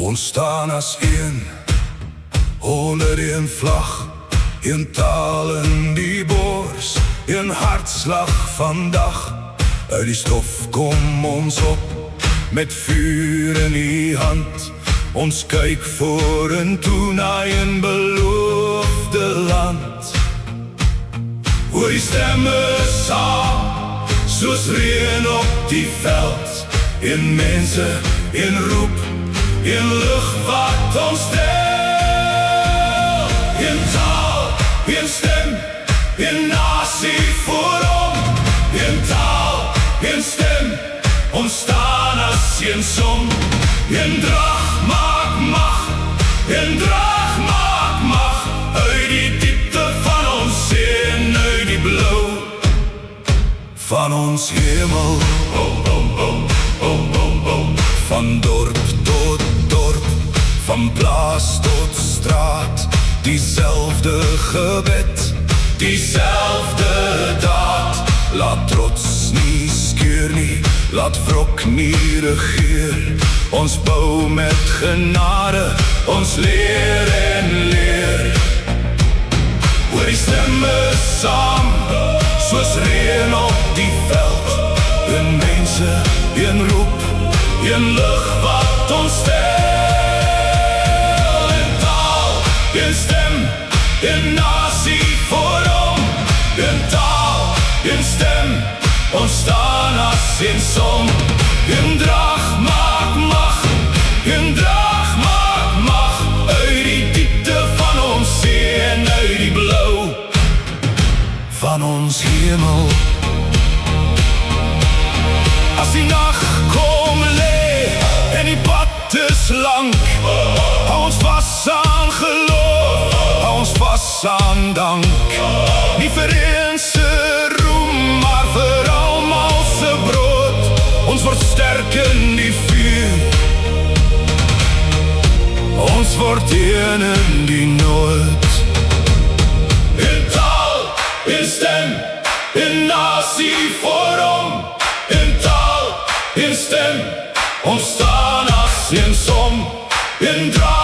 Ons staan as een, onder een vlag, een taal in die bors, een hartslag vandag. Uit die stof kom ons op, met vuur in die hand. Ons kyk vorentoe na een beloofde land. Hoor die stemme saam, soos reën op die veld. Een mense, een roep, een lug wat ons tel. Een taal, een stem, een nasie voor hom. Een taal, een stem, ons staan as een som. Een drag maak mag, een drag maak mag. Uit die diepte van ons see en uit die blauw van ons hemel. Van dorp tot dorp, van plaas tot straat. Diezelfde gebed, diezelfde daad. Laat trots nie skeur nie, laat wrok nie regeer. Ons bou met genade, ons leer en leer. Hoor die stemme saam, soos reën op die veld. Een mense, een roep, een lug wat ons stel. Een taal, een stem, een nasie voor hom. Een taal, een stem, ons staan as een som. Een drag maak mag, een drag maak mag. Uit die diepte van ons see en uit die blauw van ons hemel. As die nacht kom lê en die pad is lang, hou ons vas aan geloof, hou ons vas aan dank. Nie vir een se roem, maar vir almal se brood. Ons word sterk in die vuur, ons word een in die nood. Een taal, een stem, een nasie voor hom. Een taal, een stem, ons staan as een som. Een draad